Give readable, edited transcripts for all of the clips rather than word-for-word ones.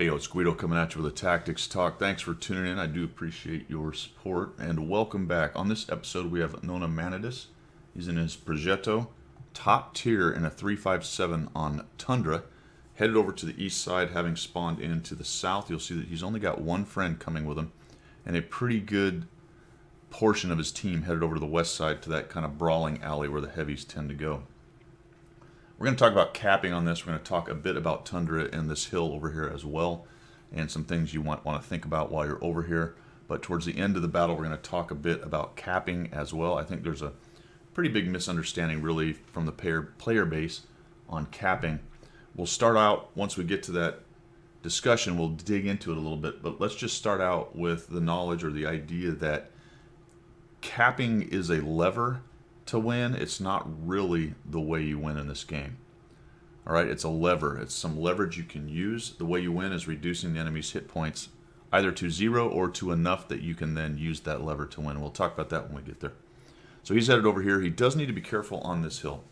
Hey, yo, it's Guido coming at you with a Tactics Talk. Thanks for tuning in. I do appreciate your support, and welcome back. On this episode, we have Nonamanadus. He's in his Progetto, top tier in a 357 on Tundra, headed over to the east side, having spawned into the south. You'll see that he's only got one friend coming with him, and a pretty good portion of his team headed over to the west side to that kind of brawling alley where the heavies tend to go. We're going to talk about capping on this. We're going to talk a bit about Tundra and this hill over here as well, and some things you want to think about while you're over here. But towards the end of the battle, we're going to talk a bit about capping as well. I think there's a pretty big misunderstanding, really, from the player base on capping. We'll start out, once we get to that discussion, we'll dig into it a little bit. But let's just start out with the knowledge or the idea that capping is a lever to win. It's not really the way you win in this game. All right, it's a lever. It's some leverage you can use. The way you win is reducing the enemy's hit points either to 0 or to enough that you can then use that lever to win. We'll talk about that when we get there. So he's headed over here. He does need to be careful on this hill.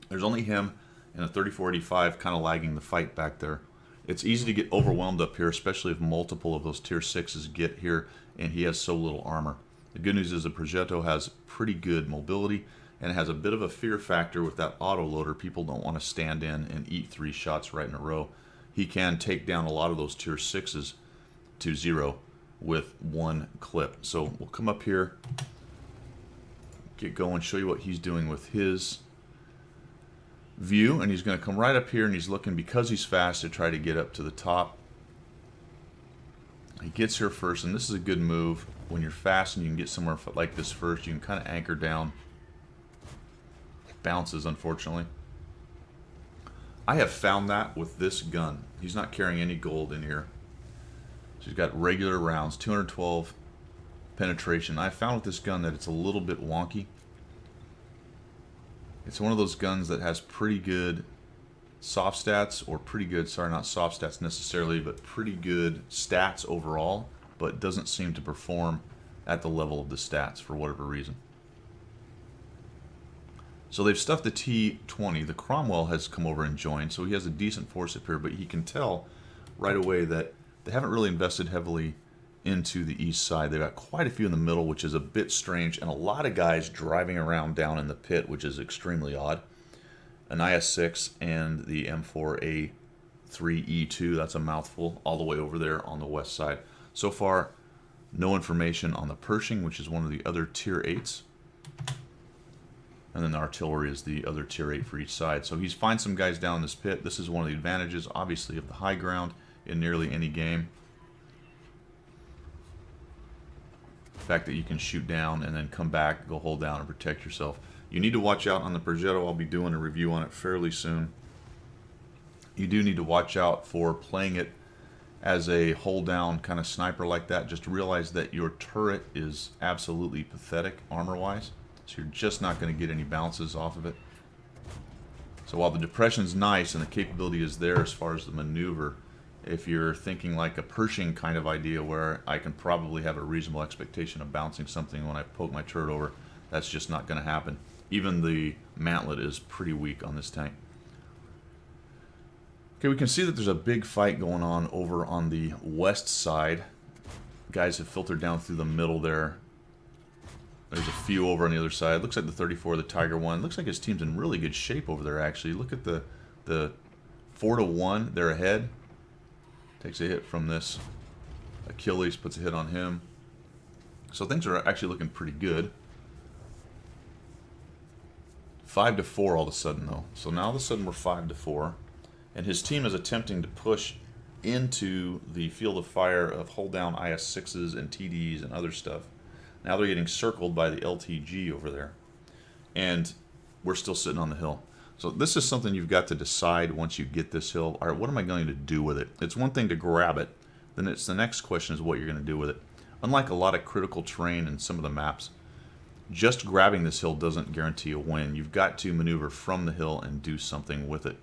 There's only him and a 3485 kind of lagging the fight back there. It's easy to get overwhelmed up here, especially if multiple of those tier 6s get here and he has so little armor. The good news is the Progetto has pretty good mobility and it has a bit of a fear factor with that autoloader. People don't want to stand in and eat 3 shots right in a row. He can take down a lot of those tier 6s to 0 with one clip. So we'll come up here, get going, show you what he's doing with his view, and he's going to come right up here and he's looking, because he's fast, to try to get up to the top. He gets here first, and this is a good move. When you're fast and you can get somewhere like this first, you can kind of anchor down. Bounces, unfortunately. I have found that with this gun. He's not carrying any gold in here. So he's got regular rounds, 212 penetration. I found with this gun that it's a little bit wonky. It's one of those guns that has pretty good soft stats, or pretty good, sorry, not soft stats necessarily, but pretty good stats overall, but doesn't seem to perform at the level of the stats for whatever reason. So they've stuffed the T-20. The Cromwell has come over and joined, so he has a decent force up here, but he can tell right away that they haven't really invested heavily into the east side. They've got quite a few in the middle, which is a bit strange, and a lot of guys driving around down in the pit, which is extremely odd. An IS-6 and the M4A3E2, that's a mouthful, all the way over there on the west side. So far, no information on the Pershing, which is one of the other tier 8s. And then the artillery is the other tier 8 for each side. So he's finds some guys down in this pit. This is one of the advantages, obviously, of the high ground in nearly any game. The fact that you can shoot down and then come back, go hold down and protect yourself. You need to watch out on the Progetto. I'll be doing a review on it fairly soon. You do need to watch out for playing it as a hold down kind of sniper like that. Just realize that your turret is absolutely pathetic armor wise, so you're just not going to get any bounces off of it. So while the depression's nice and the capability is there as far as the maneuver, if you're thinking like a Pershing kind of idea where I can probably have a reasonable expectation of bouncing something when I poke my turret over, that's just not going to happen. Even the mantlet is pretty weak on this tank. Okay, we can see that there's a big fight going on over on the west side. Guys have filtered down through the middle there. There's a few over on the other side. Looks like the 34, the Tiger 1. Looks like his team's in really good shape over there, actually. Look at the 4-1. They're ahead. Takes a hit from this Achilles, puts a hit on him. So things are actually looking pretty good. 5-4 all of a sudden, though. So now all of a sudden we're 5-4. And his team is attempting to push into the field of fire of hold down IS-6s and TDs and other stuff. Now they're getting circled by the LTG over there. And we're still sitting on the hill. So this is something you've got to decide once you get this hill. All right, what am I going to do with it? It's one thing to grab it. Then it's the next question is what you're going to do with it. Unlike a lot of critical terrain in some of the maps, just grabbing this hill doesn't guarantee a win. You've got to maneuver from the hill and do something with it.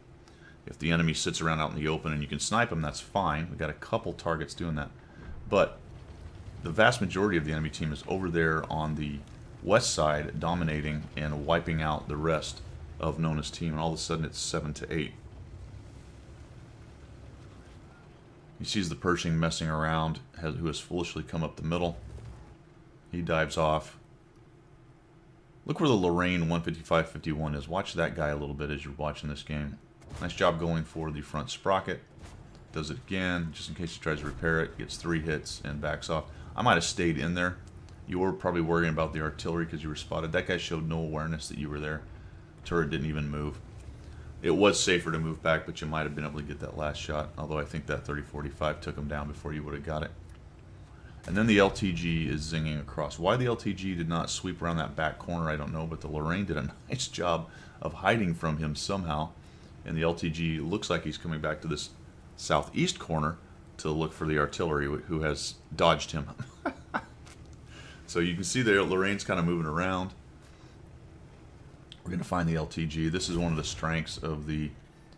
If the enemy sits around out in the open and you can snipe them, that's fine. We've got a couple targets doing that. But the vast majority of the enemy team is over there on the west side, dominating and wiping out the rest of Nona's team. And all of a sudden it's 7-8. He sees the Pershing messing around, who has foolishly come up the middle. He dives off. Look where the Lorraine 155-51 is. Watch that guy a little bit as you're watching this game. Nice job going for the front sprocket. Does it again, just in case he tries to repair it. Gets 3 hits and backs off. I might have stayed in there. You were probably worrying about the artillery because you were spotted. That guy showed no awareness that you were there. Turret didn't even move. It was safer to move back, but you might have been able to get that last shot. Although I think that 30-45 took him down before you would have got it. And then the LTG is zinging across. Why the LTG did not sweep around that back corner, I don't know. But the Lorraine did a nice job of hiding from him somehow. And the LTG looks like he's coming back to this southeast corner to look for the artillery, who has dodged him. So you can see there, Lorraine's kind of moving around. We're going to find the LTG. This is one of the strengths of the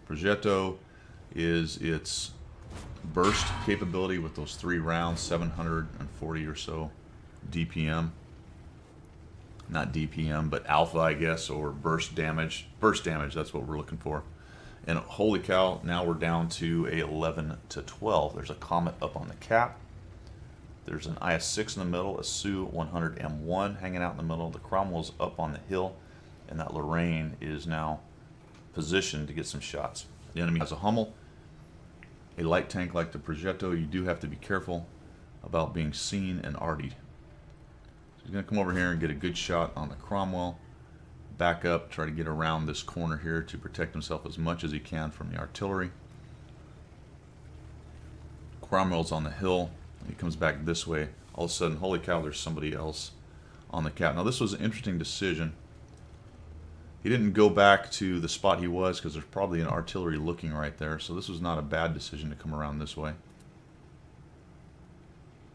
Progetto, is its burst capability with those 3 rounds, 740 or so DPM. Not DPM, but alpha, I guess, or burst damage. Burst damage, that's what we're looking for. And holy cow, now we're down to a 11-12. There's a Comet up on the cap. There's an IS-6 in the middle, a Su 100M1 hanging out in the middle. The Cromwell's up on the hill, and that Lorraine is now positioned to get some shots. The enemy has a Hummel. A light tank like the Progetto, you do have to be careful about being seen and artied. So he's going to come over here and get a good shot on the Cromwell. Back up, try to get around this corner here to protect himself as much as he can from the artillery. Cromwell's on the hill. He comes back this way. All of a sudden, holy cow, there's somebody else on the cap. Now, this was an interesting decision. He didn't go back to the spot he was because there's probably an artillery looking right there. So this was not a bad decision to come around this way.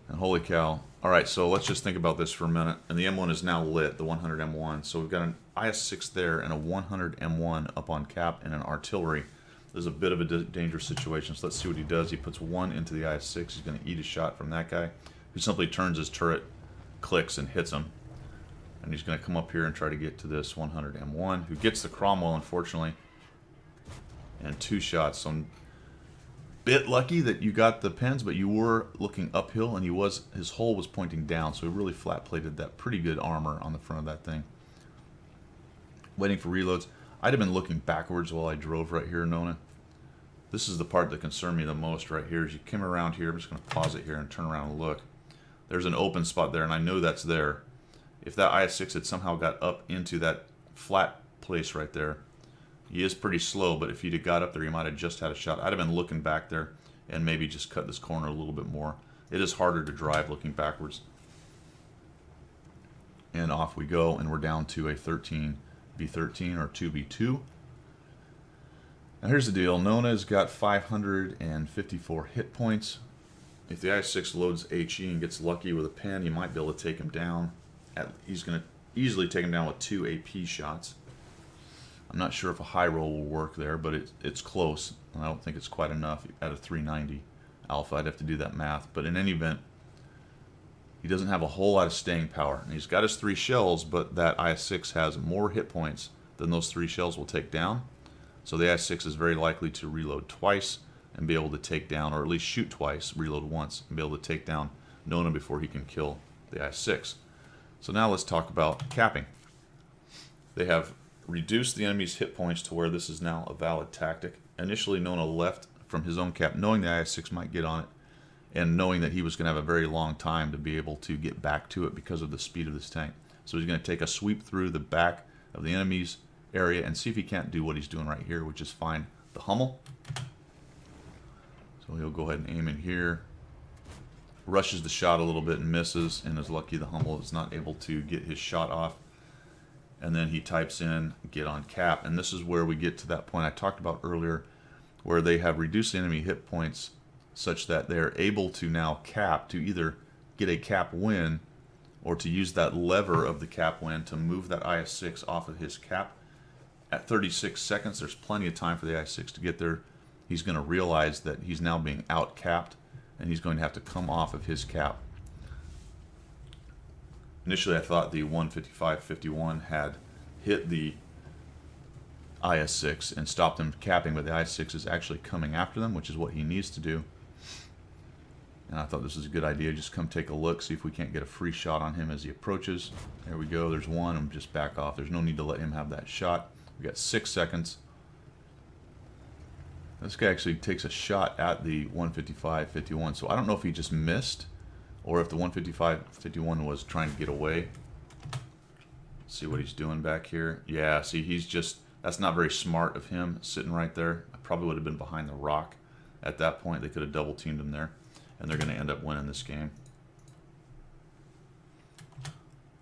And holy cow. All right, so let's just think about this for a minute. And the M1 is now lit, the 100M1. So we've got an IS-6 there and a 100M1 up on cap and an artillery. This is a bit of a dangerous situation. So let's see what he does. He puts 1 into the IS-6. He's going to eat a shot from that guy, who simply turns his turret, clicks, and hits him. And he's going to come up here and try to get to this 100M1, who gets the Cromwell, unfortunately. And 2 shots. So I'm a bit lucky that you got the pins, but you were looking uphill, and his hull was pointing down, so he really flat-plated that pretty good armor on the front of that thing. Waiting for reloads. I'd have been looking backwards while I drove right here, Nona. This is the part that concerned me the most right here. As you come around here, I'm just going to pause it here and turn around and look. There's an open spot there, and I know that's there. If that IS-6 had somehow got up into that flat place right there, he is pretty slow, but if he'd have got up there, he might have just had a shot. I'd have been looking back there and maybe just cut this corner a little bit more. It is harder to drive looking backwards. And off we go, and we're down to a 13B13 or 2B2. Now here's the deal. Nona's got 554 hit points. If the IS-6 loads HE and gets lucky with a pen, you might be able to take him down. He's going to easily take him down with 2 AP shots. I'm not sure if a high roll will work there, but it's close. And I don't think it's quite enough at a 390 alpha. I'd have to do that math. But in any event, he doesn't have a whole lot of staying power. And he's got his 3 shells, but that IS-6 has more hit points than those 3 shells will take down. So the IS-6 is very likely to reload twice and be able to take down, or at least shoot twice, reload once, and be able to take down Nona before he can kill the IS-6. So now let's talk about capping. They have reduced the enemy's hit points to where this is now a valid tactic. Initially, Nona left from his own cap, knowing the IS-6 might get on it, and knowing that he was going to have a very long time to be able to get back to it because of the speed of this tank. So he's going to take a sweep through the back of the enemy's area and see if he can't do what he's doing right here, which is find the Hummel. So he'll go ahead and aim in here. Rushes the shot a little bit and misses, and is lucky the Hummel is not able to get his shot off. And then he types in get on cap, and this is where we get to that point I talked about earlier, where they have reduced the enemy hit points such that they're able to now cap, to either get a cap win or to use that lever of the cap win to move that IS-6 off of his cap. At 36 seconds, there's plenty of time for the IS-6 to get there. He's going to realize that he's now being out-capped, and he's going to have to come off of his cap. Initially, I thought the 155-51 had hit the IS-6 and stopped them capping, but the IS-6 is actually coming after them, which is what he needs to do. And I thought this was a good idea. Just come take a look, see if we can't get a free shot on him as he approaches. There we go. There's one. I'm just back off. There's no need to let him have that shot. We got 6 seconds. This guy actually takes a shot at the 155-51. So I don't know if he just missed or if the 155-51 was trying to get away. Let's see what he's doing back here. Yeah, see, he's just, that's not very smart of him sitting right there. I probably would have been behind the rock at that point. They could have double teamed him there. And they're going to end up winning this game.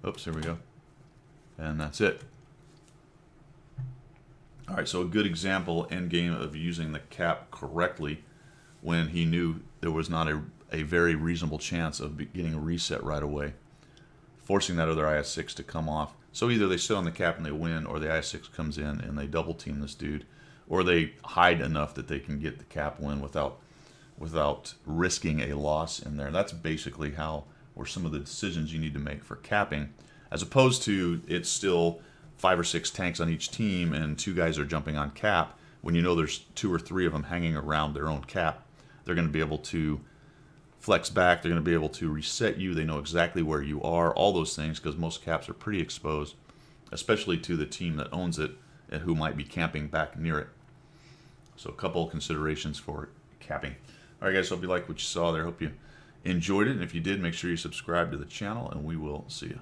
Oops, here we go. And that's it. All right, so a good example end game of using the cap correctly when he knew there was not a very reasonable chance of getting a reset right away. Forcing that other IS-6 to come off. So either they sit on the cap and they win, or the IS-6 comes in and they double team this dude, or they hide enough that they can get the cap win without risking a loss in there. That's basically how, or some of the decisions you need to make for capping, as opposed to it's still 5 or 6 tanks on each team and 2 guys are jumping on cap. When you know there's 2 or 3 of them hanging around their own cap, they're going to be able to flex back. They're going to be able to reset you. They know exactly where you are, all those things, because most caps are pretty exposed, especially to the team that owns it and who might be camping back near it. So a couple of considerations for capping. All right, guys, hope you liked what you saw there. Hope you enjoyed it. And if you did, make sure you subscribe to the channel, and we will see you.